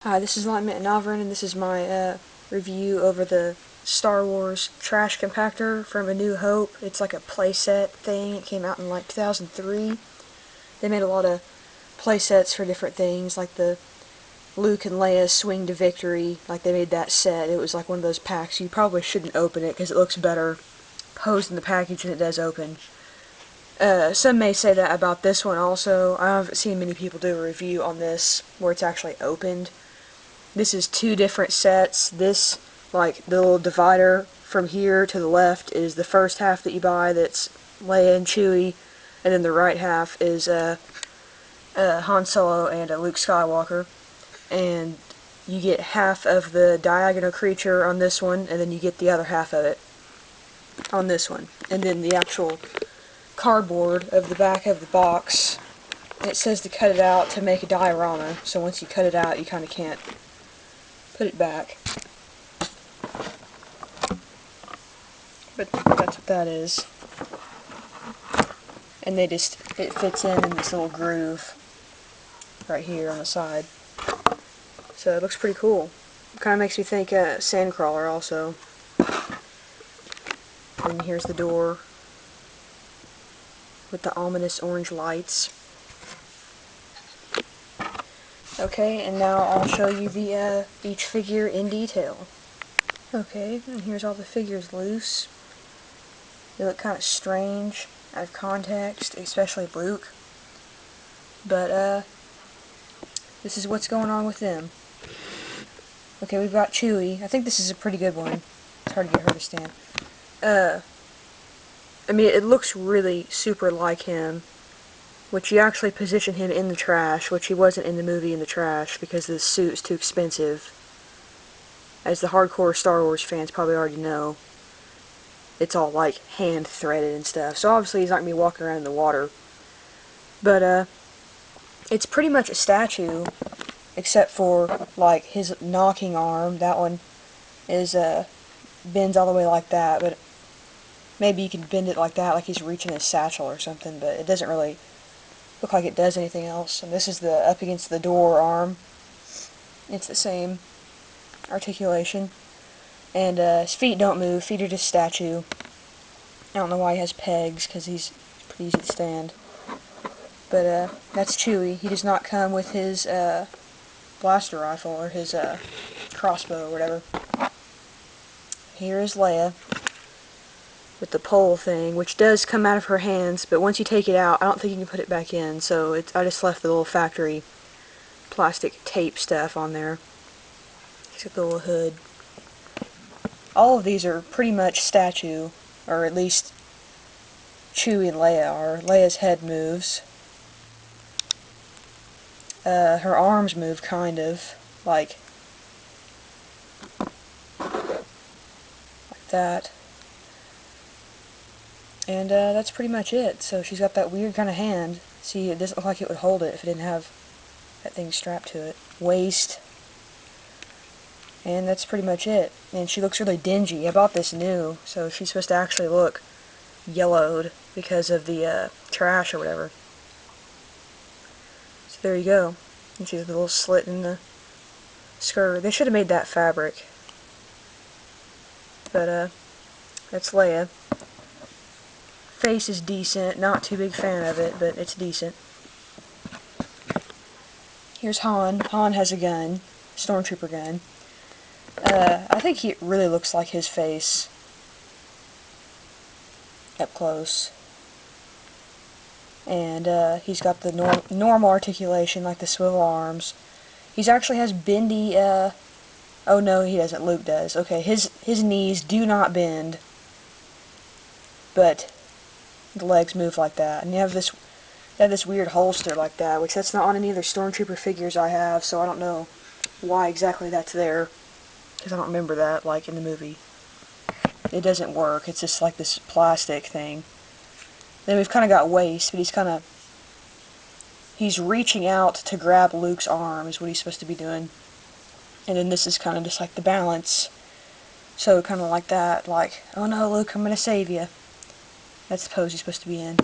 Hi, this is Lightmint Navrin, and this is my review over the Star Wars Trash Compactor from A New Hope. It's like a playset thing. It came out in like 2003. They made a lot of playsets for different things, like the Luke and Leia Swing to Victory. Like, they made that set. It was like one of those packs. You probably shouldn't open it because it looks better posed in the package than it does open. Some may say that about this one also. I haven't seen many people do a review on this where it's actually opened. This is two different sets. This, like, the little divider from here to the left is the first half that you buy, that's Leia and Chewie, and then the right half is Han Solo and Luke Skywalker. And you get half of the diagonal creature on this one, and then you get the other half of it on this one. And then the actual cardboard of the back of the box, it says to cut it out to make a diorama, so once you cut it out you kind of can't put it back. But that's what that is. And it fits in this little groove right here on the side. So it looks pretty cool. It kind of makes me think Sandcrawler also. And here's the door with the ominous orange lights. Okay, and now I'll show you the each figure in detail. Okay, and here's all the figures loose. They look kind of strange, out of context, especially Luke. But this is what's going on with them. Okay, we've got Chewie. I think this is a pretty good one. It's hard to get her to stand. I mean, it looks really super like him, which you actually position him in the trash, which he wasn't in the movie in the trash because the suit is too expensive. As the hardcore Star Wars fans probably already know, it's all like hand threaded and stuff, so obviously he's not going to be walking around in the water. But it's pretty much a statue, except for like his knocking arm. That one is bends all the way like that, but maybe you can bend it like that, like he's reaching his satchel or something, but it doesn't really look like it does anything else. And this is the up against the door arm. It's the same articulation. And his feet don't move. Feet are just statue. I don't know why he has pegs, because he's pretty easy to stand. But that's Chewie. He does not come with his blaster rifle or his crossbow or whatever. Here is Leia with the pole thing, which does come out of her hands, but once you take it out, I don't think you can put it back in, so I just left the little factory plastic tape stuff on there. Except the little hood. All of these are pretty much statue, or at least Chewie and Leia are. Leia's head moves. Her arms move, kind of, like that. And that's pretty much it. So she's got that weird kind of hand. See, it doesn't look like it would hold it if it didn't have that thing strapped to it. Waist. And that's pretty much it. And she looks really dingy. I bought this new, so she's supposed to actually look yellowed because of the trash or whatever. So there you go. And she's a little slit in the skirt. They should have made that fabric. But that's Leia. Face is decent, not too big fan of it, but it's decent. Here's Han. Han has a gun, stormtrooper gun. I think he really looks like his face up close. And he's got the normal articulation, like the swivel arms. He actually has bendy, oh no, he doesn't, Luke does. Okay, his knees do not bend, but the legs move like that. And you have this weird holster like that, which that's not on any other Stormtrooper figures I have, so I don't know why exactly that's there, because I don't remember that, like, in the movie. It doesn't work. It's just like this plastic thing. Then we've kind of got waist, but he's reaching out to grab Luke's arm, is what he's supposed to be doing. And then this is kind of just like the balance. So kind of like that, like, oh no, Luke, I'm going to save you. That's the pose he's supposed to be in.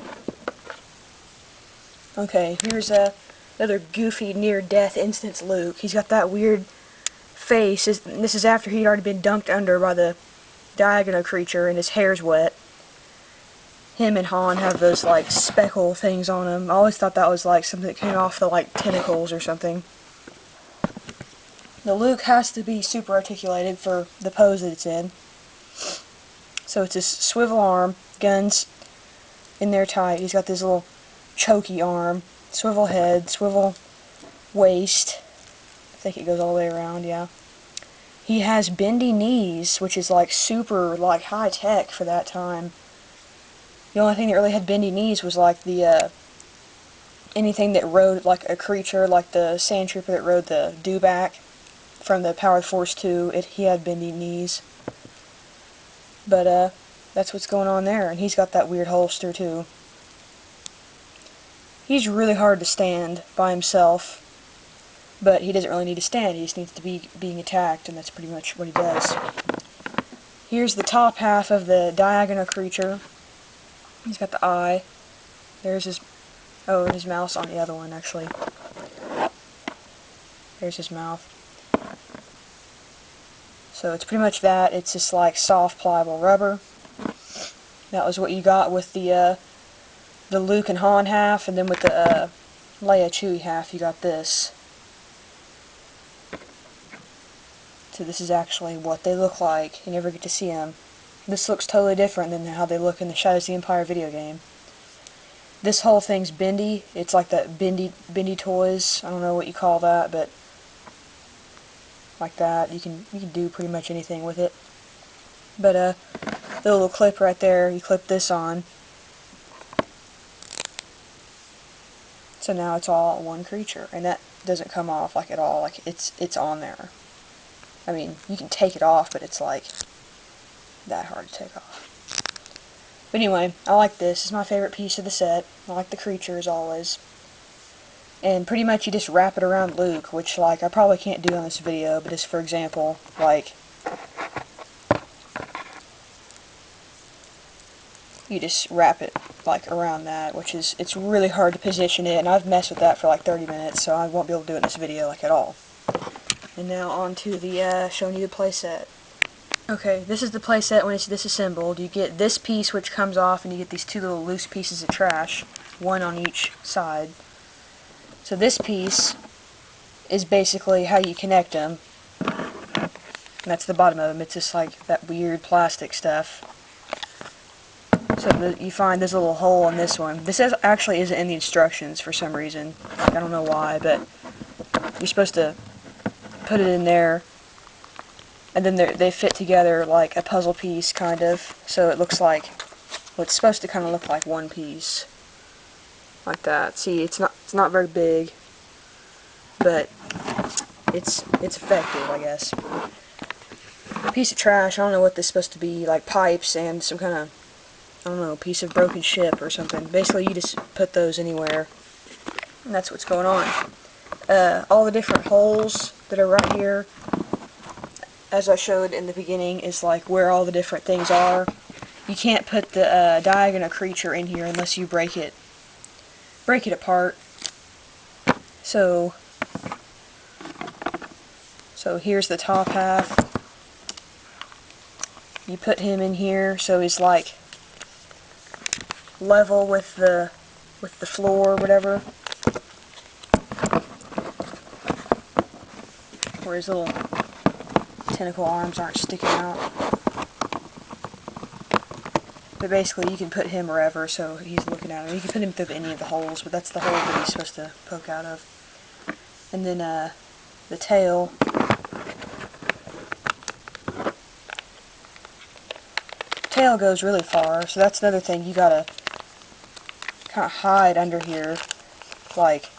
Okay, here's another goofy near-death instance Luke. He's got that weird face. This is after he'd already been dunked under by the Diagonal creature and his hair's wet. Him and Han have those like speckle things on him. I always thought that was like something that came off the like tentacles or something. The Luke has to be super articulated for the pose that it's in. So it's his swivel arm, guns in there tight. He's got this little chokey arm, swivel head, swivel waist. I think it goes all the way around, yeah. He has bendy knees, which is like super like high tech for that time. The only thing that really had bendy knees was like the anything that rode like a creature, like the sand trooper that rode the dewback from the Power of the Force 2. He had bendy knees. But that's what's going on there, and he's got that weird holster too. He's really hard to stand by himself, but he doesn't really need to stand. He just needs to be being attacked, and that's pretty much what he does. Here's the top half of the Diagonal creature. He's got the eye. There's his... oh, and his mouth's on the other one, actually. There's his mouth. So it's pretty much that. It's just like soft, pliable rubber. That was what you got with the Luke and Han half, and then with the Leia Chewie half, you got this. So this is actually what they look like. You never get to see them. This looks totally different than how they look in the Shadows of the Empire video game. This whole thing's bendy. It's like that bendy toys. I don't know what you call that, but like that. You can do pretty much anything with it. But the little clip right there, you clip this on. So now it's all one creature, and that doesn't come off like at all. Like it's on there. I mean, you can take it off, but it's like that hard to take off. But anyway, I like this. It's my favorite piece of the set. I like the creature as always. And pretty much you just wrap it around Luke, which like I probably can't do on this video, but just for example, like you just wrap it like around that, which is, it's really hard to position it, and I've messed with that for like 30 minutes, so I won't be able to do it in this video like at all. And now on to the showing you the playset. Okay, this is the playset when it's disassembled. You get this piece which comes off, and you get these two little loose pieces of trash, one on each side. So this piece is basically how you connect them. And that's the bottom of them. It's just like that weird plastic stuff. So you find this little hole in this one. This actually isn't in the instructions for some reason. Like, I don't know why, but you're supposed to put it in there, and then they fit together like a puzzle piece, kind of. So it looks like, well, it's supposed to kind of look like one piece, like that. See, it's not very big, but it's effective, I guess. A piece of trash. I don't know what this is supposed to be. Like pipes and some kind of, I don't know, piece of broken ship or something. Basically, you just put those anywhere, and that's what's going on. All the different holes that are right here, as I showed in the beginning, is like where all the different things are. You can't put the Diagonal creature in here unless you break it apart. So here's the top half. You put him in here so he's like level with the floor or whatever, where his little tentacle arms aren't sticking out. But basically you can put him wherever, so he's looking at him. You can put him through any of the holes, but that's the hole that he's supposed to poke out of. And then the tail. Tail goes really far, so that's another thing you gotta kind of hide under here. Like,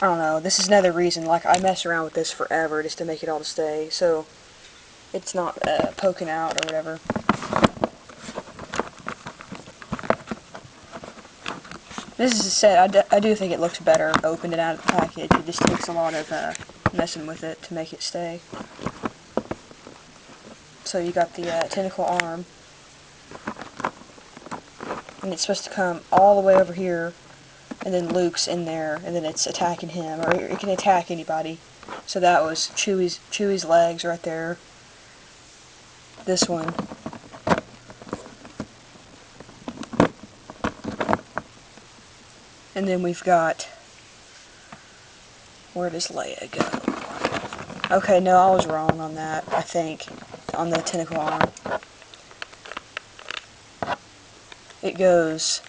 I don't know, this is another reason, like, I mess around with this forever just to make it all to stay, so it's not poking out or whatever. This is a set, I do think it looks better opened and out of the package. It just takes a lot of messing with it to make it stay. So you got the tentacle arm, and it's supposed to come all the way over here and then Luke's in there, and then it's attacking him, or it can attack anybody. So that was Chewie's legs right there. This one. And then we've got, where does Leia go? Okay, no, I was wrong on that, I think, on the tentacle arm. It goes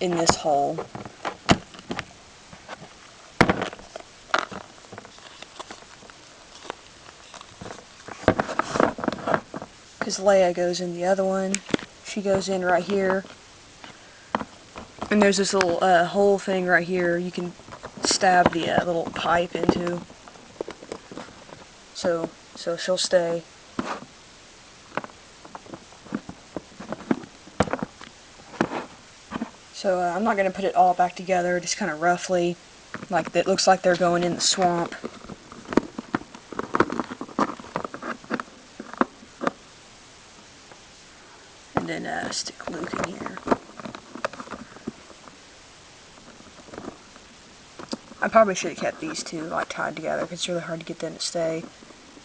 in this hole. Because Leia goes in the other one. She goes in right here. And there's this little hole thing right here you can stab the little pipe into. So she'll stay. So I'm not going to put it all back together, just kind of roughly. Like, it looks like they're going in the swamp. And then stick Luke in here. I probably should have kept these two like tied together because it's really hard to get them to stay.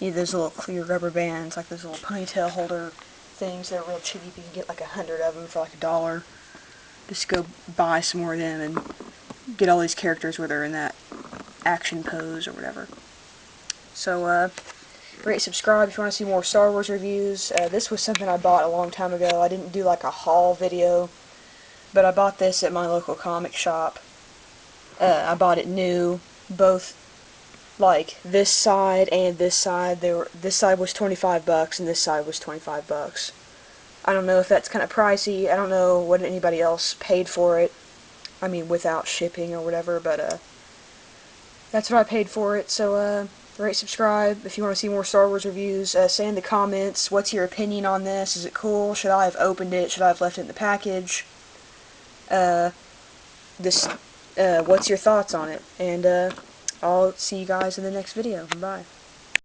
You need those little clear rubber bands, like those little ponytail holder things. They're real cheap. You can get like 100 of them for like $1. Just go buy some more of them and get all these characters where they're in that action pose or whatever. So, rate, subscribe if you want to see more Star Wars reviews. This was something I bought a long time ago. I didn't do like a haul video, but I bought this at my local comic shop. I bought it new, both like this side and this side. This side was $25 and this side was $25. I don't know if that's kind of pricey. I don't know what anybody else paid for it. I mean, without shipping or whatever, but that's what I paid for it. So rate, subscribe if you want to see more Star Wars reviews. Say in the comments, what's your opinion on this? Is it cool? Should I have opened it? Should I have left it in the package? What's your thoughts on it? And I'll see you guys in the next video. Bye.